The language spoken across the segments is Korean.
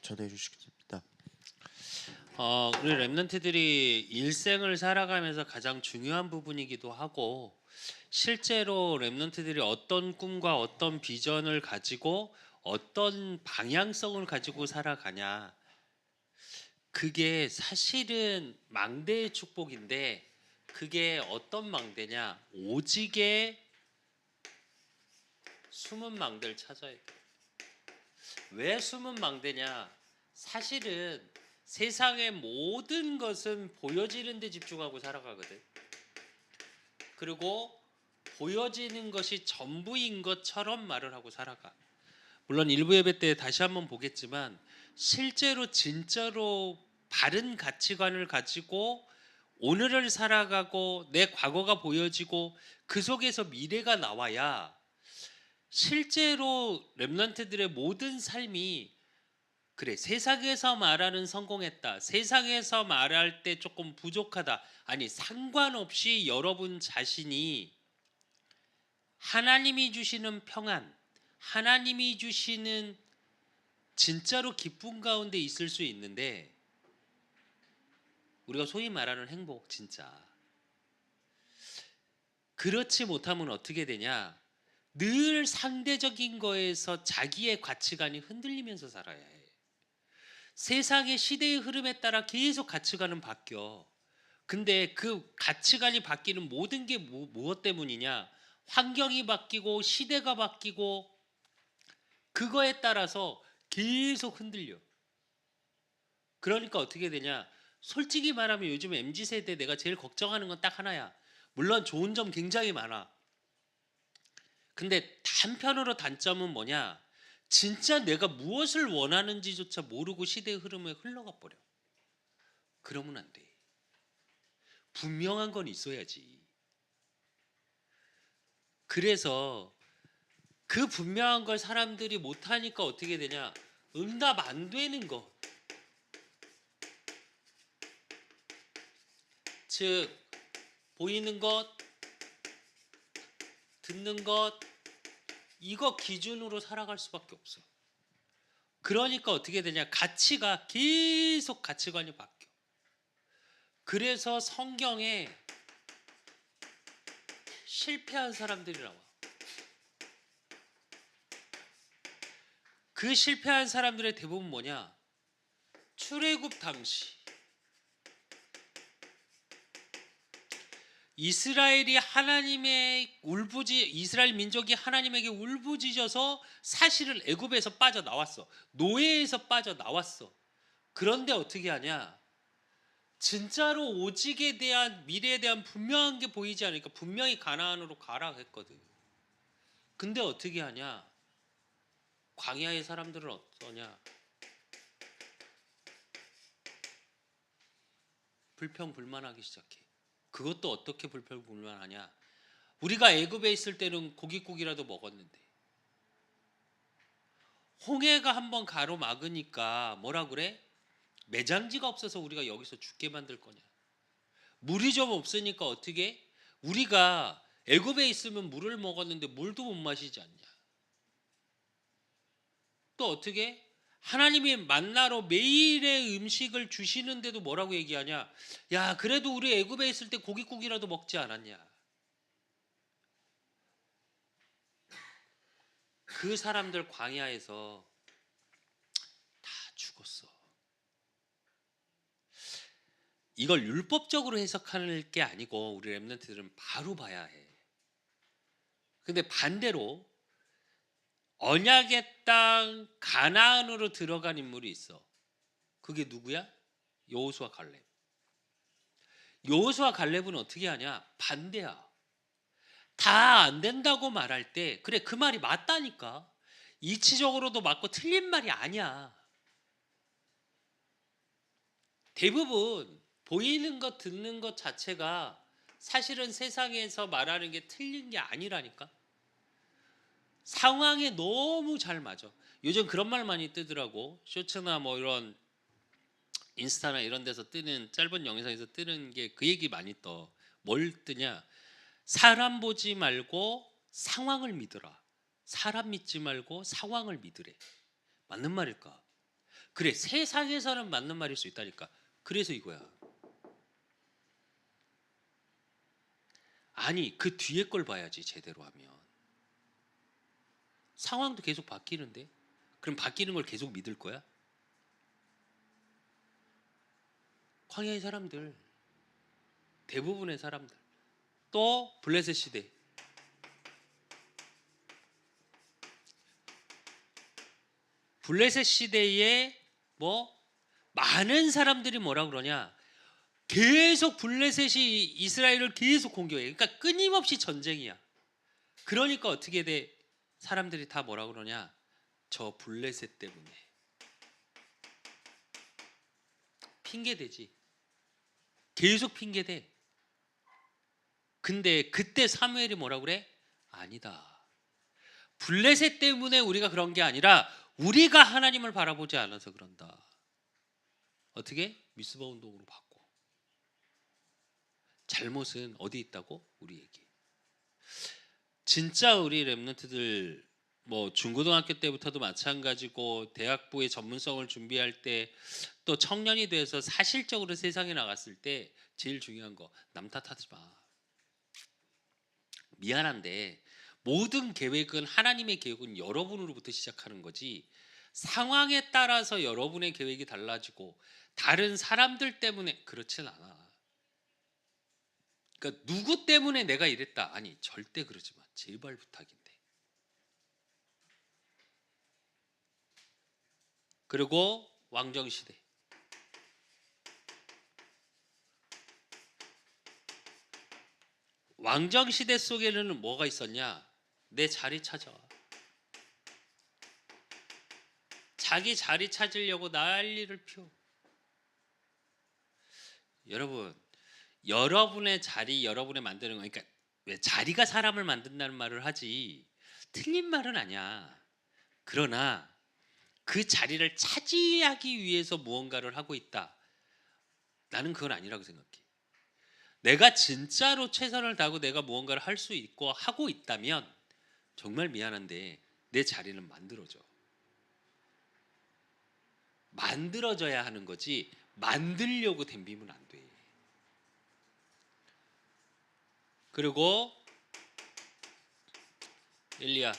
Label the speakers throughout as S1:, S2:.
S1: 전해 주시겠습니다.
S2: 우리 랩런트들이 일생을 살아가면서 가장 중요한 부분이기도 하고, 실제로 랩런트들이 어떤 꿈과 어떤 비전을 가지고 어떤 방향성을 가지고 살아가냐, 그게 사실은 망대의 축복인데, 그게 어떤 망대냐, 오직의 숨은 망대를 찾아야 돼. 왜 숨은 망대냐? 사실은 세상의 모든 것은 보여지는 데 집중하고 살아가거든. 그리고 보여지는 것이 전부인 것처럼 말을 하고 살아가. 물론 일부 예배 때 다시 한번 보겠지만, 실제로 진짜로 바른 가치관을 가지고 오늘을 살아가고 내 과거가 보여지고 그 속에서 미래가 나와야 실제로 렘넌트들의 모든 삶이, 그래, 세상에서 말하는 성공했다, 세상에서 말할 때 조금 부족하다, 아니 상관없이 여러분 자신이 하나님이 주시는 평안, 하나님이 주시는 진짜로 기쁨 가운데 있을 수 있는데, 우리가 소위 말하는 행복, 진짜 그렇지 못하면 어떻게 되냐? 늘 상대적인 거에서 자기의 가치관이 흔들리면서 살아야 해. 세상의 시대의 흐름에 따라 계속 가치관은 바뀌어. 근데 그 가치관이 바뀌는 모든 게 무엇 때문이냐? 환경이 바뀌고 시대가 바뀌고 그거에 따라서 계속 흔들려. 그러니까 어떻게 되냐? 솔직히 말하면 요즘 MZ세대 내가 제일 걱정하는 건 딱 하나야. 물론 좋은 점 굉장히 많아. 근데 한편으로 단점은 뭐냐? 진짜 내가 무엇을 원하는지조차 모르고 시대의 흐름에 흘러가 버려. 그러면 안 돼. 분명한 건 있어야지. 그래서 그 분명한 걸 사람들이 못하니까 어떻게 되냐? 응답 안 되는 것. 즉, 보이는 것, 듣는 것, 이거 기준으로 살아갈 수밖에 없어. 그러니까 어떻게 되냐? 가치가 계속 가치관이 바뀌어. 그래서 성경에 실패한 사람들이 나와. 그 실패한 사람들의 대부분 뭐냐? 출애굽 당시 이스라엘 민족이 하나님에게 울부짖어서 사실은 애굽에서 빠져나왔어. 노예에서 빠져나왔어. 그런데 어떻게 하냐? 진짜로 오직에 대한, 미래에 대한 분명한 게 보이지 않으니까 분명히 가나안으로 가라 했거든. 근데 어떻게 하냐? 광야의 사람들은 어떠냐? 불평불만하기 시작해. 그것도 어떻게 불평불만하냐? 우리가 애굽에 있을 때는 고깃국이라도 먹었는데, 홍해가 한번 가로막으니까 뭐라 그래? 매장지가 없어서 우리가 여기서 죽게 만들 거냐? 물이 좀 없으니까 어떻게? 우리가 애굽에 있으면 물을 먹었는데 물도 못 마시지 않냐? 또 어떻게? 하나님이 만나러 매일의 음식을 주시는데도 뭐라고 얘기하냐? 야, 그래도 우리 애굽에 있을 때 고깃국이라도 먹지 않았냐? 그 사람들 광야에서 다 죽었어. 이걸 율법적으로 해석할 게 아니고 우리 렘넌트들은 바로 봐야 해. 근데 반대로 언약의 땅 가나안으로 들어간 인물이 있어. 그게 누구야? 여호수아 갈렙. 여호수아 갈렙은 어떻게 하냐? 반대야. 다 안 된다고 말할 때, 그래, 그 말이 맞다니까. 이치적으로도 맞고 틀린 말이 아니야. 대부분 보이는 것, 듣는 것 자체가 사실은 세상에서 말하는 게 틀린 게 아니라니까. 상황에 너무 잘 맞아. 요즘 그런 말 많이 뜨더라고. 쇼츠나 뭐 이런 인스타나 이런 데서 뜨는 짧은 영상에서 뜨는 게 그 얘기 많이 떠. 뭘 뜨냐? 사람 보지 말고 상황을 믿으라. 사람 믿지 말고 상황을 믿으래. 맞는 말일까? 그래, 세상에서는 맞는 말일 수 있다니까. 그래서 이거야. 아니, 그 뒤에 걸 봐야지 제대로 하면. 상황도 계속 바뀌는데? 그럼 바뀌는 걸 계속 믿을 거야? 광야의 사람들, 대부분의 사람들. 또 블레셋 시대. 블레셋 시대에 뭐 많은 사람들이 뭐라 그러냐? 계속 블레셋이 이스라엘을 계속 공격해. 그러니까 끊임없이 전쟁이야. 그러니까 어떻게 돼? 사람들이 다 뭐라 그러냐? 저 블레셋 때문에. 핑계대지. 계속 핑계대. 근데 그때 사무엘이 뭐라 그래? 아니다. 블레셋 때문에 우리가 그런 게 아니라 우리가 하나님을 바라보지 않아서 그런다. 어떻게? 미스바 운동으로 바꿔. 잘못은 어디 있다고? 우리에게. 진짜 우리 랩런트들 뭐 중고등학교 때부터도 마찬가지고 대학부의 전문성을 준비할 때 또 청년이 돼서 사실적으로 세상에 나갔을 때 제일 중요한 거 남 탓하지 마. 미안한데 모든 계획은 하나님의 계획은 여러분으로부터 시작하는 거지 상황에 따라서 여러분의 계획이 달라지고 다른 사람들 때문에 그렇진 않아. 그러니까 누구 때문에 내가 이랬다. 아니 절대 그러지 마. 제발 부탁인데. 그리고 왕정시대. 왕정시대 속에는 뭐가 있었냐? 내 자리 찾아. 자기 자리 찾으려고 난리를 펴. 여러분, 여러분의 자리, 여러분의 만드는 거, 그러니까 왜 자리가 사람을 만든다는 말을 하지 틀린 말은 아니야. 그러나 그 자리를 차지하기 위해서 무언가를 하고 있다. 나는 그건 아니라고 생각해. 내가 진짜로 최선을 다하고 내가 무언가를 할 수 있고 하고 있다면 정말 미안한데 내 자리는 만들어줘. 만들어져야 하는 거지 만들려고 덤비면 안 돼. 그리고 엘리야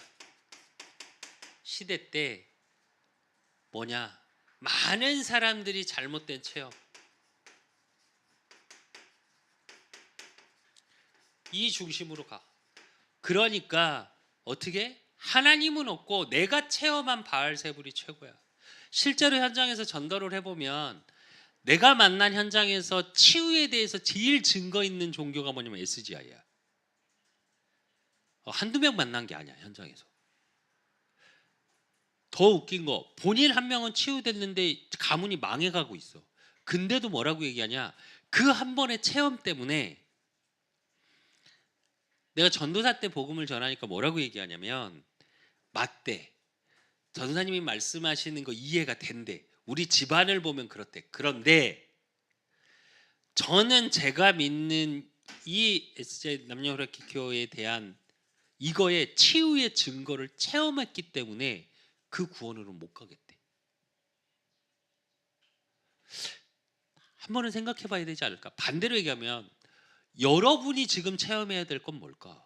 S2: 시대 때 뭐냐? 많은 사람들이 잘못된 체험. 이 중심으로 가. 그러니까 어떻게? 하나님은 없고 내가 체험한 바알세불이 최고야. 실제로 현장에서 전도를 해보면 내가 만난 현장에서 치유에 대해서 제일 증거 있는 종교가 뭐냐면 SGI야. 한두 명 만난 게 아니야 현장에서. 더 웃긴 거 본인 한 명은 치유됐는데 가문이 망해가고 있어. 근데도 뭐라고 얘기하냐? 그 한 번의 체험 때문에 내가 전도사 때 복음을 전하니까 뭐라고 얘기하냐면 맞대. 전사님이 말씀하시는 거 이해가 된대. 우리 집안을 보면 그렇대. 그런데 저는 제가 믿는 이 SJ 남녀호라키교에 대한 이거의 치유의 증거를 체험했기 때문에 그 구원으로 못 가겠대. 한 번은 생각해 봐야 되지 않을까? 반대로 얘기하면 여러분이 지금 체험해야 될 건 뭘까?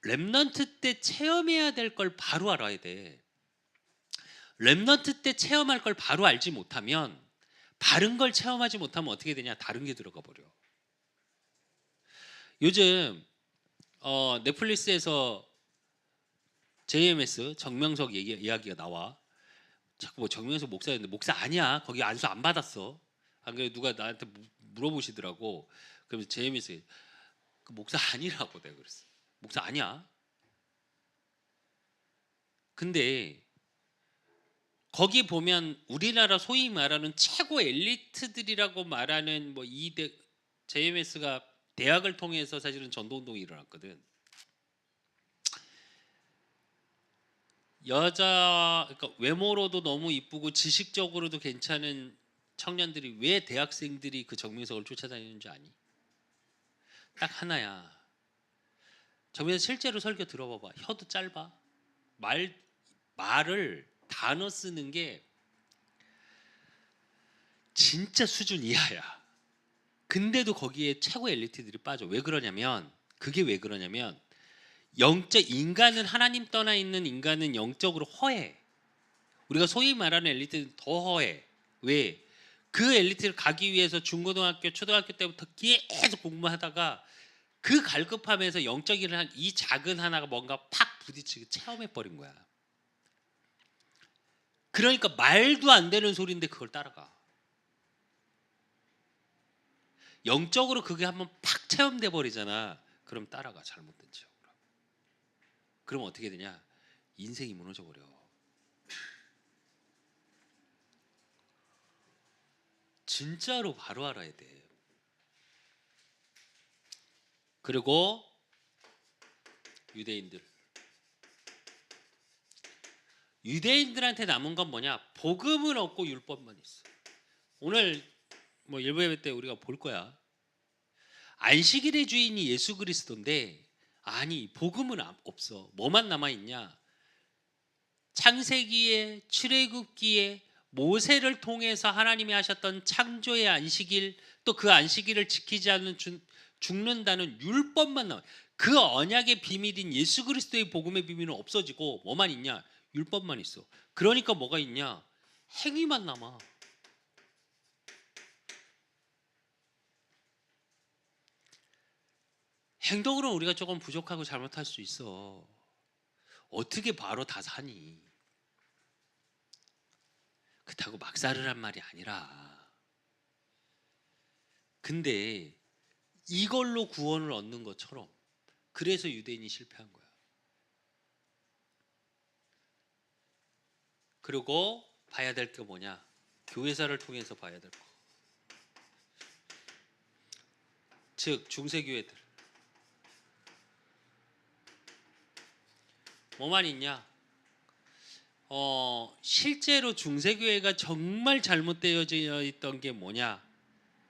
S2: 렘넌트 때 체험해야 될 걸 바로 알아야 돼. 렘넌트 때 체험할 걸 바로 알지 못하면 바른 걸 체험하지 못하면 어떻게 되냐? 다른 게 들어가 버려. 요즘 넷플릭스에서 JMS 정명석 이야기가 나와. 자꾸 뭐 정명석 목사였는데 목사 아니야. 거기 안수 안 받았어. 안 그래 누가 나한테 물어보시더라고. 그러면서 JMS 그 목사 아니라고 내가 그랬어. 목사 아니야. 근데 거기 보면 우리나라 소위 말하는 최고 엘리트들이라고 말하는 뭐 이대 JMS가 대학을 통해서 사실은 전도운동이 일어났거든. 여자 그러니까 외모로도 너무 이쁘고 지식적으로도 괜찮은 청년들이 왜 대학생들이 그 정명석을 쫓아다니는 줄 아니? 딱 하나야. 정명석 실제로 설교 들어봐봐. 혀도 짧아. 말을 단어 쓰는 게 진짜 수준 이하야. 근데도 거기에 최고 엘리트들이 빠져. 왜 그러냐면 그게 왜 그러냐면 영적 인간은 하나님 떠나 있는 인간은 영적으로 허해. 우리가 소위 말하는 엘리트는 더 허해. 왜? 그 엘리트를 가기 위해서 중고등학교, 초등학교 때부터 계속 공부하다가 그 갈급함에서 영적인 이 작은 하나가 뭔가 팍 부딪히고 체험해 버린 거야. 그러니까 말도 안 되는 소리인데 그걸 따라가. 영적으로 그게 한번 팍 체험돼 버리잖아. 그럼 따라가, 잘못된 지역으로. 그럼 어떻게 되냐? 인생이 무너져 버려. 진짜로 바로 알아야 돼. 그리고 유대인들한테 남은 건 뭐냐? 복음은 없고 율법만 있어. 오늘 뭐 일부 예배 때 우리가 볼 거야. 안식일의 주인이 예수 그리스도인데 아니 복음은 없어. 뭐만 남아 있냐? 창세기에 출애굽기에 모세를 통해서 하나님이 하셨던 창조의 안식일, 또 그 안식일을 지키지 않는 죽는다는 율법만 남아. 그 언약의 비밀인 예수 그리스도의 복음의 비밀은 없어지고 뭐만 있냐? 율법만 있어. 그러니까 뭐가 있냐? 행위만 남아. 행동으로는 우리가 조금 부족하고 잘못할 수 있어. 어떻게 바로 다 사니? 그렇다고 막 살으란 말이 아니라. 근데 이걸로 구원을 얻는 것처럼 그래서 유대인이 실패한 거야. 그리고 봐야 될 게 뭐냐? 교회사를 통해서 봐야 될 거. 즉 중세교회들. 뭐만 있냐? 실제로 중세교회가 정말 잘못되어져 있던 게 뭐냐?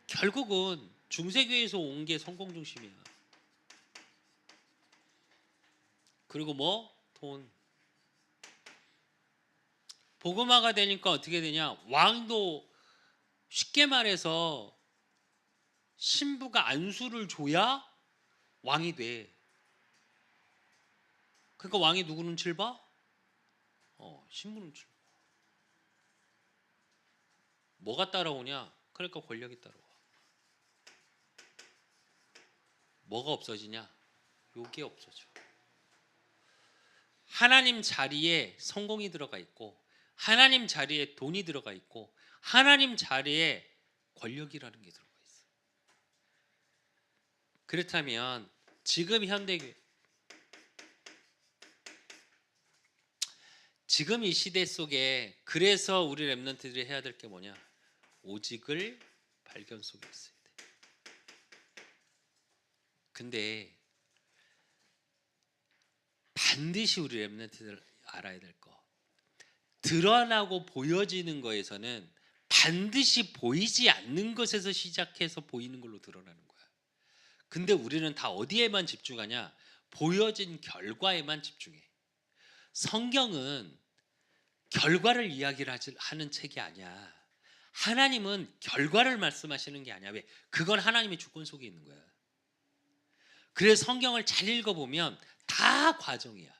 S2: 결국은 중세교회에서 온 게 성공 중심이야. 그리고 뭐? 돈. 복음화가 되니까 어떻게 되냐? 왕도 쉽게 말해서 신부가 안수를 줘야 왕이 돼. 그러니까 왕이 누구 눈치를 봐? 신부 눈치를 봐. 뭐가 따라오냐? 그러니까 권력이 따라와. 뭐가 없어지냐? 요게 없어져. 하나님 자리에 성공이 들어가 있고 하나님 자리에 돈이 들어가 있고 하나님 자리에 권력이라는 게 들어가 있어. 그렇다면 지금 현대교회, 지금 이 시대 속에 그래서 우리 렘넌트들이 해야 될 게 뭐냐? 오직을 발견 속에 있어야 돼. 근데 반드시 우리 렘넌트들 알아야 될 거. 드러나고 보여지는 거에서는 반드시 보이지 않는 것에서 시작해서 보이는 걸로 드러나는 거야. 근데 우리는 다 어디에만 집중하냐? 보여진 결과에만 집중해. 성경은 결과를 이야기를 하는 책이 아니야. 하나님은 결과를 말씀하시는 게 아니야. 왜? 그건 하나님의 주권 속에 있는 거야. 그래서 성경을 잘 읽어보면 다 과정이야.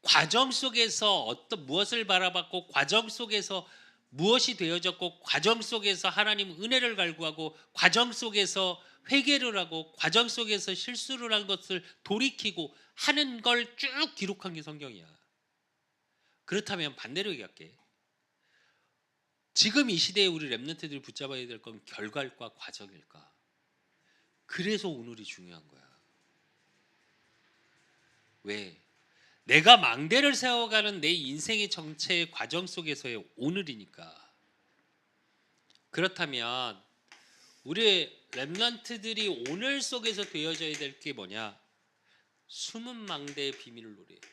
S2: 과정 속에서 무엇을 바라봤고 과정 속에서 무엇이 되어졌고 과정 속에서 하나님 은혜를 갈구하고 과정 속에서 회개를 하고 과정 속에서 실수를 한 것을 돌이키고 하는 걸 쭉 기록한 게 성경이야. 그렇다면 반대로 얘기할게. 지금 이 시대에 우리 렘넌트들이 붙잡아야 될 건 결과일까 과정일까? 그래서 오늘이 중요한 거야. 왜? 내가 망대를 세워가는 내 인생의 정체의 과정 속에서의 오늘이니까. 그렇다면 우리 렘넌트들이 오늘 속에서 되어져야 될 게 뭐냐? 숨은 망대의 비밀을 노려야 돼.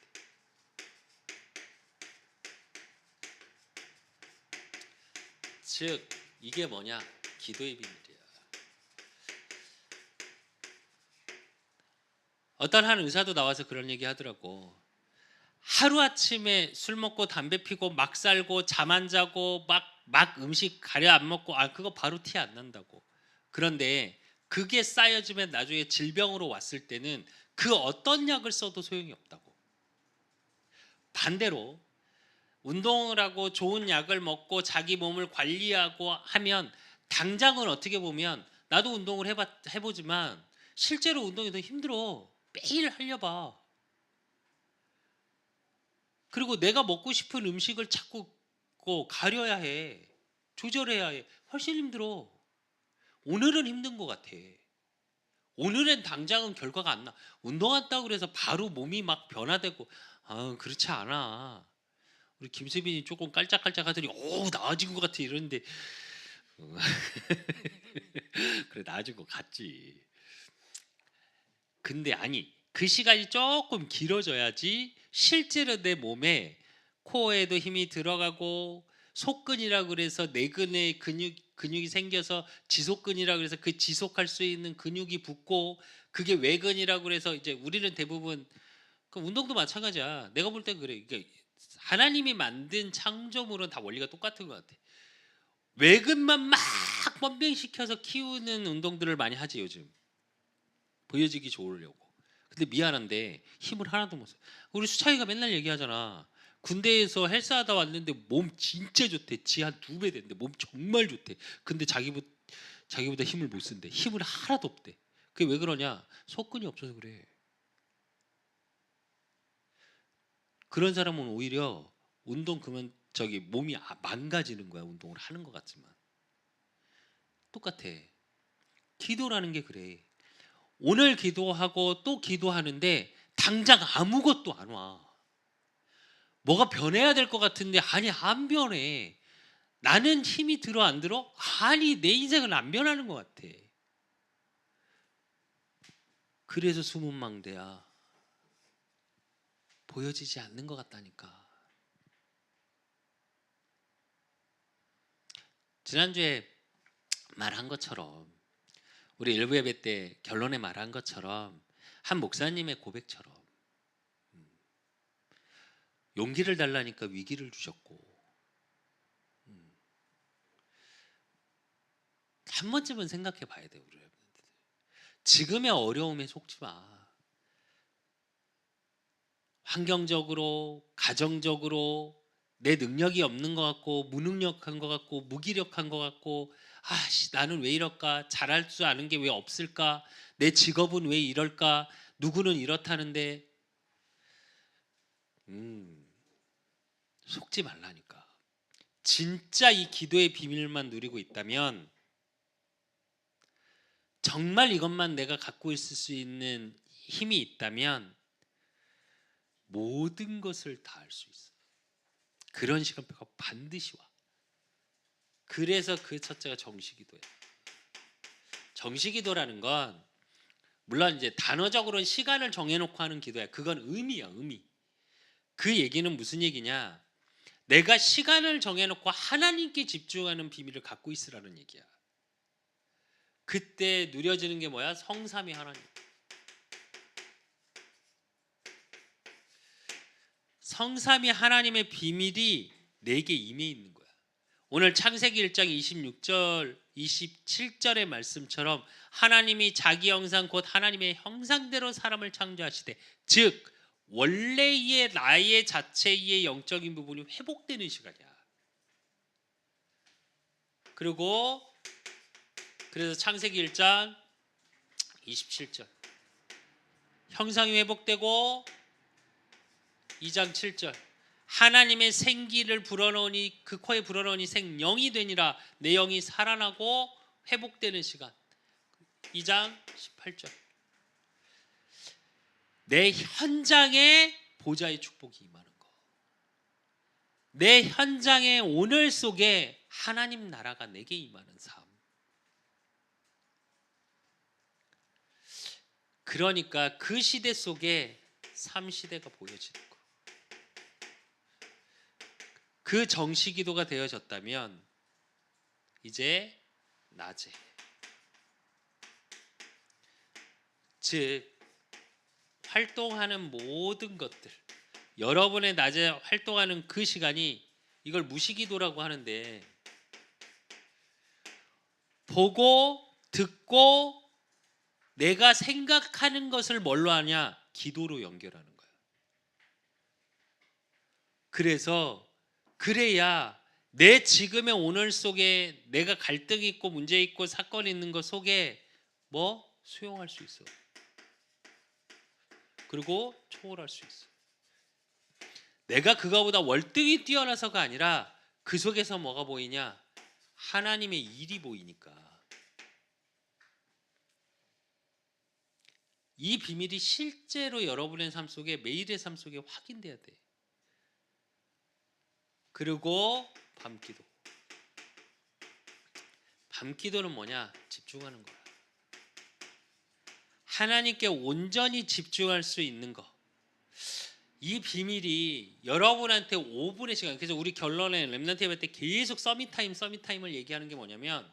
S2: 즉 이게 뭐냐? 기도의 비밀이야. 어떤 한 의사도 나와서 그런 얘기 하더라고. 하루아침에 술 먹고 담배 피고 막 살고 잠 안 자고 막 음식 가려 안 먹고 그거 바로 티 안 난다고. 그런데 그게 쌓여지면 나중에 질병으로 왔을 때는 그 어떤 약을 써도 소용이 없다고. 반대로 운동을 하고 좋은 약을 먹고 자기 몸을 관리하고 하면 당장은 어떻게 보면 나도 운동을 해보지만 실제로 운동이 더 힘들어. 매일 하려봐. 그리고 내가 먹고 싶은 음식을 자꾸 가려야 해. 조절해야 해. 훨씬 힘들어. 오늘은 힘든 것 같아. 오늘은 당장은 결과가 안 나. 운동한다고 그래서 바로 몸이 막 변화되고 그렇지 않아. 우리 김수빈이 조금 깔짝깔짝 하더니 나아진 것 같아 이러는데 그래 나아진 것 같지. 근데 그 시간이 조금 길어져야지 실제로 내 몸에 코어에도 힘이 들어가고 속근이라고 그래서 내근에 근육이 생겨서 지속근이라고 그래서 그 지속할 수 있는 근육이 붙고 그게 외근이라고 그래서 이제 우리는 대부분 그 운동도 마찬가지야. 내가 볼 때 그래. 이게 하나님이 만든 창조물은 다 원리가 똑같은 것 같아. 외근만 막 번병시켜서 키우는 운동들을 많이 하지 요즘. 보여지기 좋으려고. 근데 미안한데 힘을 하나도 못 써. 우리 수창이가 맨날 얘기하잖아. 군대에서 헬스하다 왔는데 몸 진짜 좋대. 지 한 2배 된대. 몸 정말 좋대. 근데 자기보다 힘을 못 쓴대. 힘을 하나도 없대. 그게 왜 그러냐? 속근이 없어서 그래. 그런 사람은 오히려 운동 그러면 몸이 망가지는 거야. 운동을 하는 것 같지만. 똑같아. 기도라는 게 그래. 오늘 기도하고 또 기도하는데 당장 아무것도 안 와. 뭐가 변해야 될 것 같은데 안 변해. 나는 힘이 들어 안 들어? 내 인생은 안 변하는 것 같아. 그래서 숨은 망대야. 보여지지 않는 것 같다니까. 지난주에 말한 것처럼 우리 일부 예배 때 결론에 말한 것처럼 한 목사님의 고백처럼 용기를 달라니까 위기를 주셨고 한 번쯤은 생각해 봐야 돼요. 우리 여러분들. 지금의 어려움에 속지 마. 환경적으로 가정적으로 내 능력이 없는 것 같고 무능력한 것 같고 무기력한 것 같고 나는 왜 이럴까? 잘할 줄 아는 게 왜 없을까? 내 직업은 왜 이럴까? 누구는 이렇다는데 속지 말라니까. 진짜 이 기도의 비밀만 누리고 있다면 정말 이것만 내가 갖고 있을 수 있는 힘이 있다면 모든 것을 다 할 수 있어. 그런 시간표가 반드시 와. 그래서 그 첫째가 정시기도예요. 정시기도라는 건 물론 이제 단어적으로는 시간을 정해놓고 하는 기도야. 그건 의미야, 의미. 그 얘기는 무슨 얘기냐? 내가 시간을 정해놓고 하나님께 집중하는 비밀을 갖고 있으라는 얘기야. 그때 누려지는 게 뭐야? 성삼위 하나님. 성삼위 하나님의 비밀이 내게 임해 있는 거야. 오늘 창세기 1장 26절 27절의 말씀처럼 하나님이 자기 형상 곧 하나님의 형상대로 사람을 창조하시되 즉 원래의 나의 자체의 영적인 부분이 회복되는 시간이야. 그래서 창세기 1장 27절 형상이 회복되고 2장 7절 하나님의 생기를 불어넣으니 그 코에 불어넣으니 생영이 되니라. 내 영이 살아나고 회복되는 시간. 2장 18절 내 현장에 보좌의 축복이 임하는 거. 내 현장의 오늘 속에 하나님 나라가 내게 임하는 삶. 그러니까 그 시대 속에 삶 시대가 보여지는 거. 그 정시기도가 되어졌다면 이제 낮에 즉 활동하는 모든 것들 여러분의 낮에 활동하는 그 시간이 이걸 무시기도라고 하는데 보고 듣고 내가 생각하는 것을 뭘로 하냐? 기도로 연결하는 거예요. 그래서 그래야 내 지금의 오늘 속에 내가 갈등 있고 문제 있고 사건 있는 것 속에 뭐 수용할 수 있어. 그리고 초월할 수 있어. 내가 그거보다 월등히 뛰어나서가 아니라 그 속에서 뭐가 보이냐? 하나님의 일이 보이니까. 이 비밀이 실제로 여러분의 삶 속에 매일의 삶 속에 확인돼야 돼. 그리고 밤기도. 밤기도는 뭐냐? 집중하는 거야. 하나님께 온전히 집중할 수 있는 거. 이 비밀이 여러분한테 5분의 시간. 그래서 우리 결론에 렘넌트 예배 때 계속 서밋타임을 얘기하는 게 뭐냐면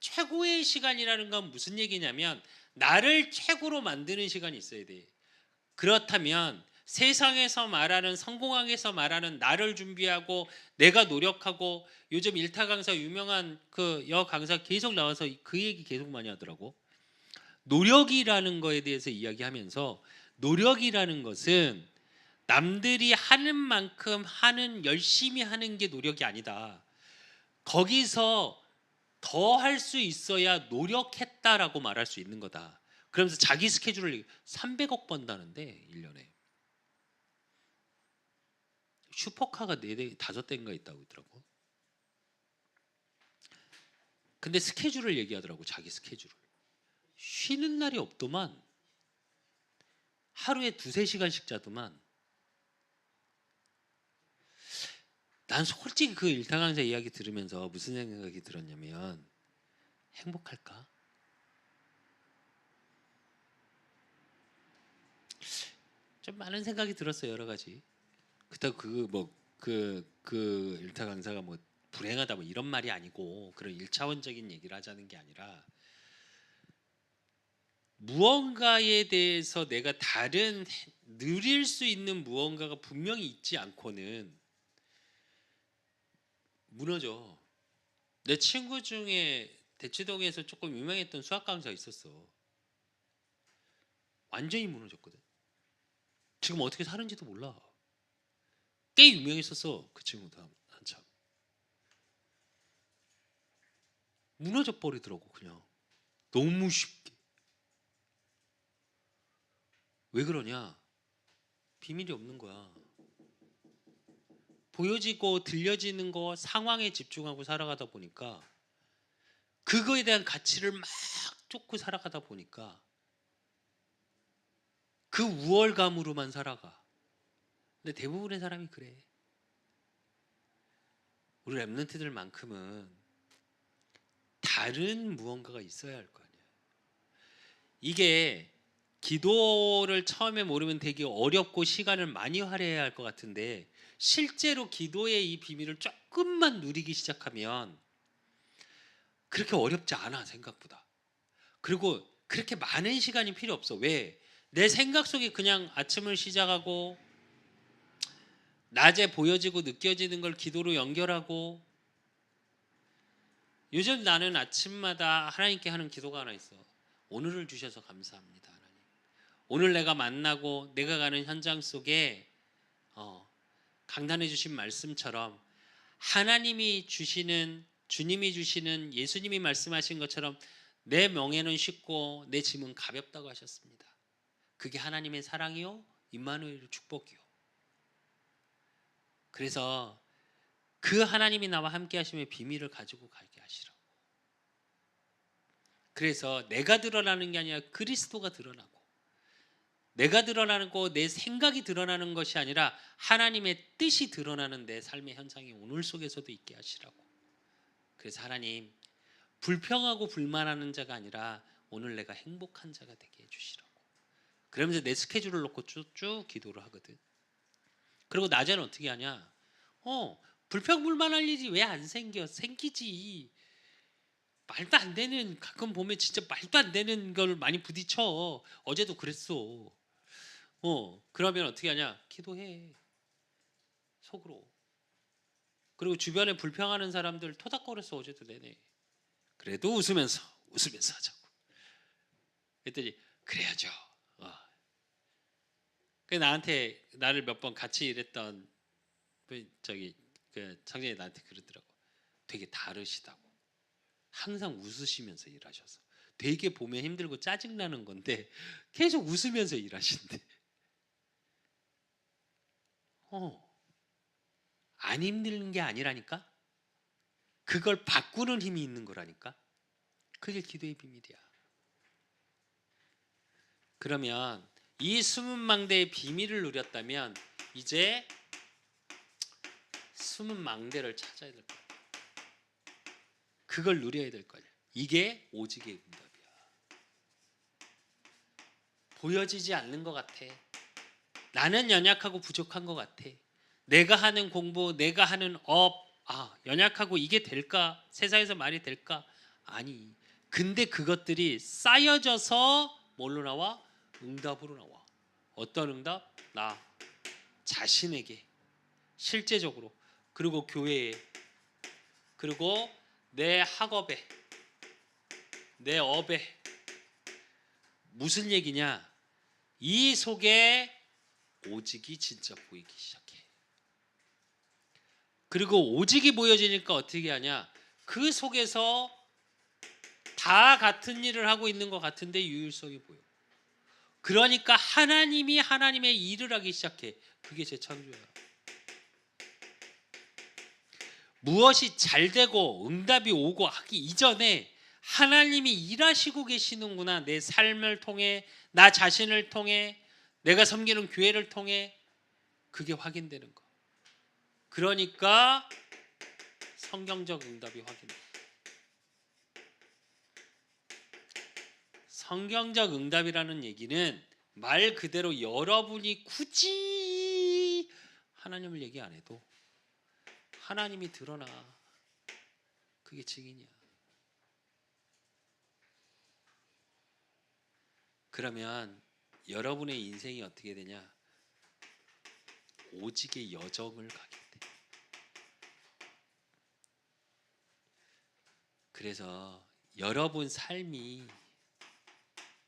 S2: 최고의 시간이라는 건 무슨 얘기냐면 나를 최고로 만드는 시간이 있어야 돼. 그렇다면 세상에서 말하는 성공학에서 말하는 나를 준비하고 내가 노력하고 요즘 일타 강사 유명한 그 여 강사 계속 나와서 그 얘기 계속 많이 하더라고. 노력이라는 거에 대해서 이야기하면서 노력이라는 것은 남들이 하는 만큼 열심히 하는 게 노력이 아니다. 거기서 더 할 수 있어야 노력했다라고 말할 수 있는 거다. 그러면서 자기 스케줄을 300억 번다는데 1년에. 슈퍼카가 4대, 5대인가 있다고 있더라고. 근데 스케줄을 얘기하더라고. 자기 스케줄을. 쉬는 날이 없더만. 하루에 2-3시간씩 자더만. 난 솔직히 그 일타 강사 이야기 들으면서 무슨 생각이 들었냐면 행복할까? 좀 많은 생각이 들었어요. 여러 가지. 그렇다고 그 일타 강사가 뭐 불행하다 뭐 이런 말이 아니고 그런 일차원적인 얘기를 하자는 게 아니라 무언가에 대해서 내가 다른 누릴 수 있는 무언가가 분명히 있지 않고는 무너져. 내 친구 중에 대치동에서 조금 유명했던 수학 강사가 있었어. 완전히 무너졌거든. 지금 어떻게 사는지도 몰라. 꽤 유명했었어. 그 친구도 한참. 무너져 버리더라고 그냥. 너무 쉽게. 왜 그러냐? 비밀이 없는 거야. 보여지고 들려지는 거 상황에 집중하고 살아가다 보니까 그거에 대한 가치를 막 쫓고 살아가다 보니까 그 우월감으로만 살아가. 근데 대부분의 사람이 그래. 우리 랩런트들만큼은 다른 무언가가 있어야 할 거 아니야. 이게 기도를 처음에 모르면 되게 어렵고 시간을 많이 할애해야 할 것 같은데 실제로 기도의 이 비밀을 조금만 누리기 시작하면 그렇게 어렵지 않아 생각보다. 그리고 그렇게 많은 시간이 필요 없어. 왜? 내 생각 속에 그냥 아침을 시작하고 낮에 보여지고 느껴지는 걸 기도로 연결하고 요즘 나는 아침마다 하나님께 하는 기도가 하나 있어. 오늘을 주셔서 감사합니다 하나님. 오늘 내가 만나고 내가 가는 현장 속에 강단해 주신 말씀처럼 하나님이 주시는 주님이 주시는 예수님이 말씀하신 것처럼 내 멍에는 쉽고 내 짐은 가볍다고 하셨습니다. 그게 하나님의 사랑이요 임마누엘의 축복이요. 그래서 그 하나님이 나와 함께 하심의 비밀을 가지고 가게 하시라고. 그래서 내가 드러나는 게 아니라 그리스도가 드러나고 내가 드러나는 거 내 생각이 드러나는 것이 아니라 하나님의 뜻이 드러나는 내 삶의 현상이 오늘 속에서도 있게 하시라고. 그래서 하나님 불평하고 불만하는 자가 아니라 오늘 내가 행복한 자가 되게 해주시라고. 그러면서 내 스케줄을 놓고 쭉 기도를 하거든. 그리고 낮에는 어떻게 하냐? 불평불만할 일이 왜 안 생겨? 생기지. 말도 안 되는 가끔 보면 진짜 말도 안 되는 걸 많이 부딪혀. 어제도 그랬어. 그러면 어떻게 하냐? 기도해. 속으로. 그리고 주변에 불평하는 사람들 토닥거렸어 어제도 내내. 그래도 웃으면서 하자고. 그랬더니 그래야죠. 그 나한테 나를 몇 번 같이 일했던 저기 그 상장이 나한테 그러더라고. 되게 다르시다고. 항상 웃으시면서 일하셔서. 되게 보면 힘들고 짜증나는 건데 계속 웃으면서 일하신대. 안 힘든 게 아니라니까. 그걸 바꾸는 힘이 있는 거라니까. 그게 기도의 비밀이야. 그러면 이 숨은 망대의 비밀을 누렸다면 이제 숨은 망대를 찾아야 될 거야. 그걸 누려야 될 거야. 이게 오직의 응답이야. 보여지지 않는 것 같아. 나는 연약하고 부족한 것 같아. 내가 하는 공부, 내가 하는 업, 연약하고 이게 될까? 세상에서 말이 될까? 아니. 근데 그것들이 쌓여져서 뭘로 나와? 응답으로 나와. 어떤 응답? 나 자신에게, 실제적으로, 그리고 교회에, 그리고 내 학업에, 내 업에. 무슨 얘기냐? 이 속에 오직이 진짜 보이기 시작해. 그리고 오직이 보여지니까 어떻게 하냐? 그 속에서 다 같은 일을 하고 있는 것 같은데 유일성이 보여. 그러니까 하나님이 하나님의 일을 하기 시작해. 그게 제 창조야. 무엇이 잘 되고 응답이 오고 하기 이전에 하나님이 일하시고 계시는구나. 내 삶을 통해, 나 자신을 통해, 내가 섬기는 교회를 통해. 그게 확인되는 거. 그러니까 성경적 응답이 확인돼. 성경적 응답이라는 얘기는 말 그대로 여러분이 굳이 하나님을 얘기 안 해도 하나님이 드러나. 그게 증인이야. 그러면 여러분의 인생이 어떻게 되냐? 오직의 여정을 가게 돼. 그래서 여러분 삶이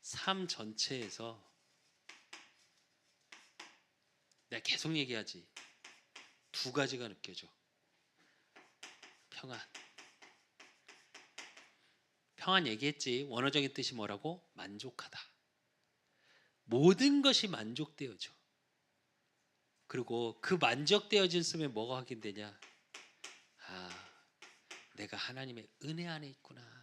S2: 삶 전체에서 내가 계속 얘기하지. 두 가지가 느껴져. 평안. 평안 얘기했지. 원어적인 뜻이 뭐라고? 만족하다. 모든 것이 만족되어져. 그리고 그 만족되어질 수면 뭐가 확인되냐? 내가 하나님의 은혜 안에 있구나.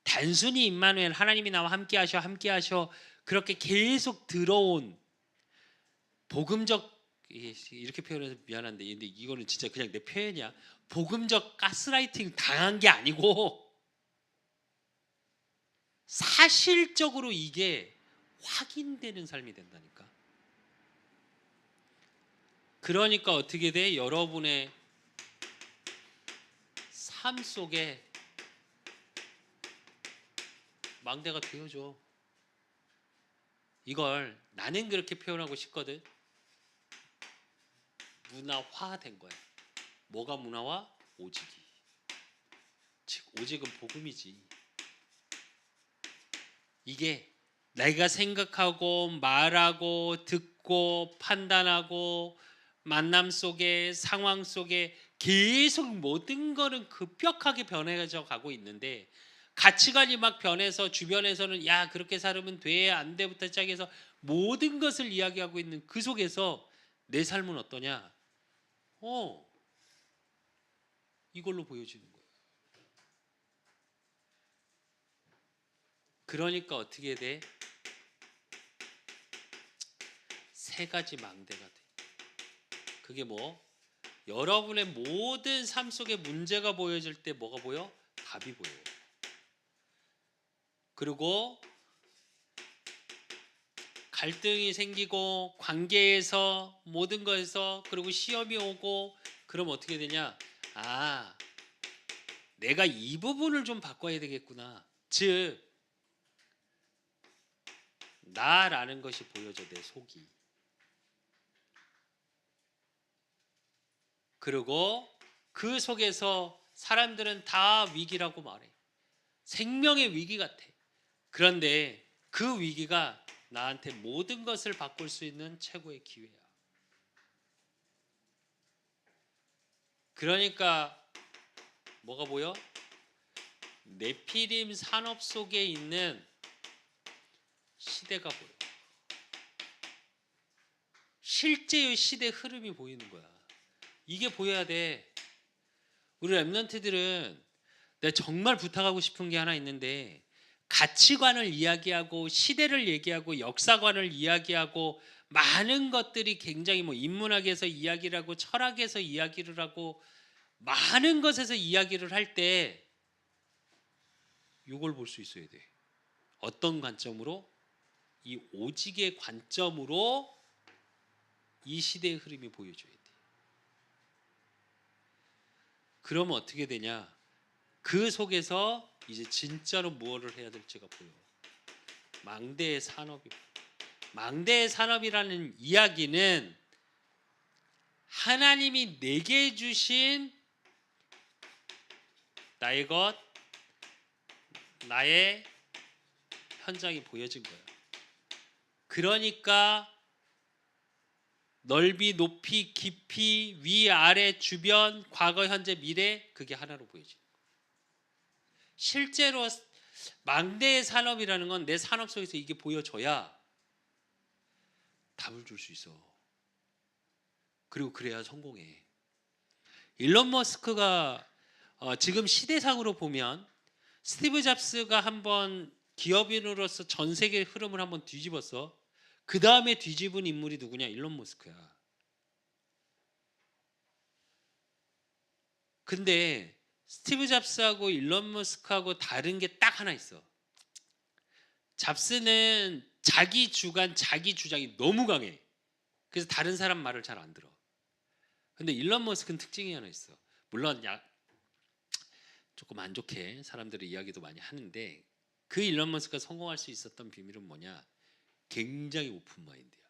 S2: 단순히 임마누엘 하나님이 나와 함께 하셔 그렇게 계속 들어온 복음적, 이렇게 표현해서 미안한데 근데 이거는 진짜 그냥 내 표현이야. 복음적 가스라이팅 당한 게 아니고 사실적으로 이게 확인되는 삶이 된다니까. 그러니까 어떻게 돼? 여러분의 삶 속에 망대가 되어줘. 이걸 나는 그렇게 표현하고 싶거든. 문화화된 거야. 뭐가 문화화? 오직이. 즉 오직은 복음이지. 이게 내가 생각하고 말하고 듣고 판단하고 만남 속에 상황 속에 계속 모든 거는 급격하게 변해져 가고 있는데 가치관이 막 변해서 주변에서는 야 그렇게 살면 돼 안 돼부터 시작해서 모든 것을 이야기하고 있는 그 속에서 내 삶은 어떠냐? 이걸로 보여지는 거예요. 그러니까 어떻게 돼? 세 가지 망대가 돼. 그게 뭐? 여러분의 모든 삶 속에 문제가 보여질 때 뭐가 보여? 답이 보여요. 그리고 갈등이 생기고 관계에서 모든 거에서 그리고 시험이 오고 그럼 어떻게 되냐? 내가 이 부분을 좀 바꿔야 되겠구나. 즉 나라는 것이 보여져 내 속이. 그리고 그 속에서 사람들은 다 위기라고 말해. 생명의 위기 같아. 그런데 그 위기가 나한테 모든 것을 바꿀 수 있는 최고의 기회야. 그러니까 뭐가 보여? 네피림 산업 속에 있는 시대가 보여. 실제의 시대 흐름이 보이는 거야. 이게 보여야 돼. 우리 랩런트들은 내가 정말 부탁하고 싶은 게 하나 있는데, 가치관을 이야기하고 시대를 얘기하고 역사관을 이야기하고 많은 것들이 굉장히 뭐 인문학에서 이야기를 하고 철학에서 이야기를 하고 많은 것에서 이야기를 할 때 이걸 볼 수 있어야 돼. 어떤 관점으로? 이 오직의 관점으로 이 시대의 흐름이 보여줘야 돼. 그러면 어떻게 되냐? 그 속에서 이제 진짜로 무엇을 해야 될지가 보여. 망대의 산업이. 망대의 산업이라는 이야기는 하나님이 내게 주신 나의 것, 나의 현장이 보여진 거야. 그러니까 넓이, 높이, 깊이, 위, 아래, 주변, 과거, 현재, 미래, 그게 하나로 보여지는 거야. 실제로 망대의 산업이라는 건 내 산업 속에서 이게 보여줘야 답을 줄 수 있어. 그리고 그래야 성공해. 일론 머스크가 지금 시대상으로 보면 스티브 잡스가 한번 기업인으로서 전 세계 흐름을 한번 뒤집었어. 그 다음에 뒤집은 인물이 누구냐? 일론 머스크야. 근데 스티브 잡스하고 일론 머스크하고 다른 게 딱 하나 있어. 잡스는 자기 주관, 자기 주장이 너무 강해. 그래서 다른 사람 말을 잘 안 들어. 근데 일론 머스크는 특징이 하나 있어. 물론 조금 안 좋게 사람들의 이야기도 많이 하는데, 그 일론 머스크가 성공할 수 있었던 비밀은 뭐냐? 굉장히 오픈 마인드야.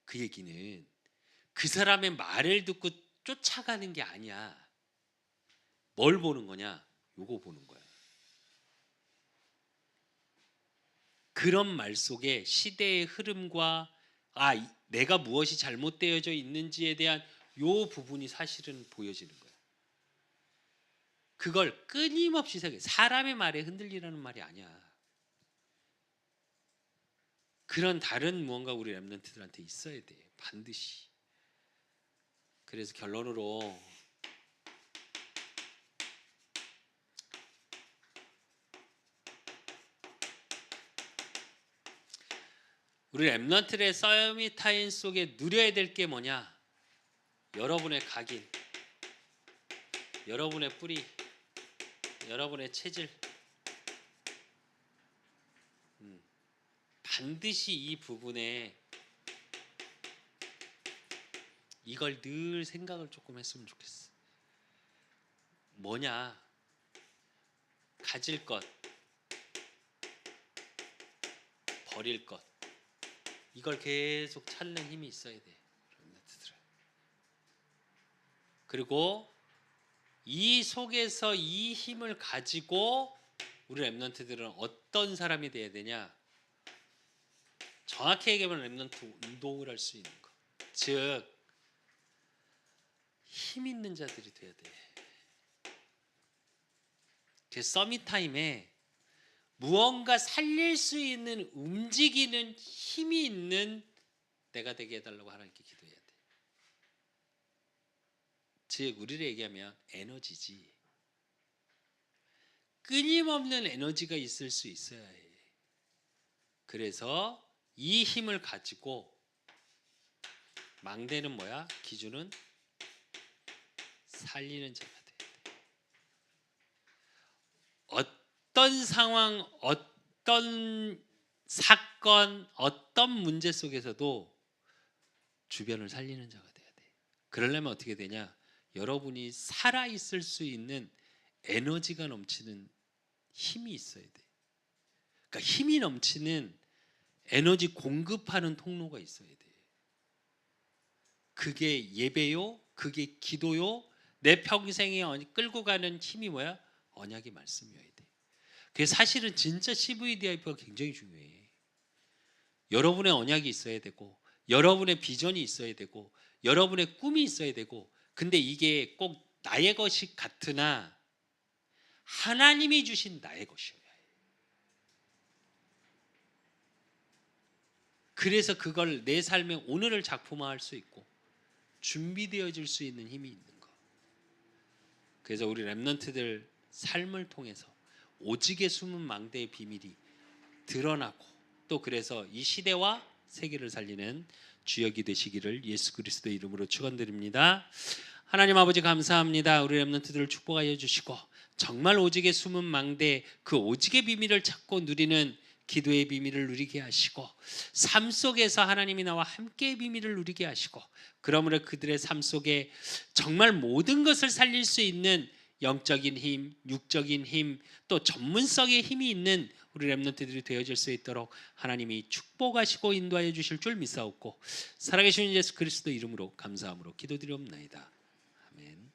S2: 그 얘기는 그 사람의 말을 듣고 쫓아가는 게 아니야. 뭘 보는 거냐? 요거 보는 거야. 그런 말 속에 시대의 흐름과 내가 무엇이 잘못되어져 있는지에 대한 요 부분이 사실은 보여지는 거야. 그걸 끊임없이 생각해. 사람의 말에 흔들리라는 말이 아니야. 그런 다른 무언가 우리 랩런트들한테 있어야 돼. 반드시. 그래서 결론으로 우리 랩런트의 서밋타임 속에 누려야 될 게 뭐냐? 여러분의 각인, 여러분의 뿌리, 여러분의 체질. 반드시 이 부분에 이걸 늘 생각을 조금 했으면 좋겠어. 뭐냐? 가질 것, 버릴 것. 이걸 계속 찾는 힘이 있어야 돼. 그리고 이 속에서 이 힘을 가지고 우리 랩런트들은 어떤 사람이 돼야 되냐? 정확히 얘기하면 랩런트 운동을 할 수 있는 거. 즉 힘 있는 자들이 돼야 돼. 그 서밋 타임에 무언가 살릴 수 있는 움직이는 힘이 있는 내가 되게 해달라고 하나님께 기도해야 돼. 즉 우리를 얘기하면 에너지지. 끊임없는 에너지가 있을 수 있어야 해. 그래서 이 힘을 가지고 망대는 뭐야? 기준은 살리는 자가 돼야 돼. 어떤 상황, 어떤 사건, 어떤 문제 속에서도 주변을 살리는 자가 돼야 돼. 그러려면 어떻게 되냐? 여러분이 살아 있을 수 있는 에너지가 넘치는 힘이 있어야 돼. 그러니까 힘이 넘치는 에너지 공급하는 통로가 있어야 돼. 그게 예배요, 그게 기도요, 내 평생에 끌고 가는 힘이 뭐야? 언약의 말씀이어야 돼. 그게 사실은 진짜 CVDIP가 굉장히 중요해. 여러분의 언약이 있어야 되고, 여러분의 비전이 있어야 되고, 여러분의 꿈이 있어야 되고, 근데 이게 꼭 나의 것이 같으나 하나님이 주신 나의 것이어야 해. 그래서 그걸 내 삶의 오늘을 작품화할 수 있고 준비되어질 수 있는 힘이 있는 거. 그래서 우리 렘넌트들 삶을 통해서 오직의 숨은 망대의 비밀이 드러나고, 또 그래서 이 시대와 세계를 살리는 주역이 되시기를 예수 그리스도의 이름으로 축원드립니다. 하나님 아버지 감사합니다. 우리 렘넌트들을 축복하여 주시고, 정말 오직의 숨은 망대, 그 오직의 비밀을 찾고 누리는 기도의 비밀을 누리게 하시고, 삶 속에서 하나님이 나와 함께의 비밀을 누리게 하시고, 그러므로 그들의 삶 속에 정말 모든 것을 살릴 수 있는 영적인 힘, 육적인 힘, 또 전문성의 힘이 있는 우리 렘넌트들이 되어질 수 있도록 하나님이 축복하시고 인도하여 주실 줄 믿사옵고, 살아계신 예수 그리스도 이름으로 감사함으로 기도드리옵나이다. 아멘.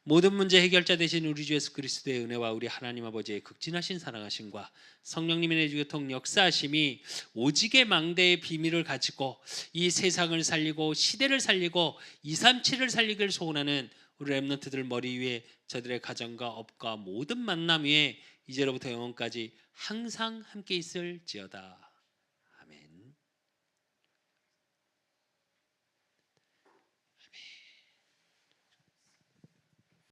S2: 모든 문제 해결자 되신 우리 주 예수 그리스도의 은혜와 우리 하나님 아버지의 극진하신 사랑하심과 성령님의 내주교통 역사하심이 오직의 망대의 비밀을 가지고 이 세상을 살리고 시대를 살리고 237을 살리기를 소원하는 우리 렘넌트들 머리 위에, 저들의 가정과 업과 모든 만남 위에 이제로부터 영원까지 항상 함께 있을지어다.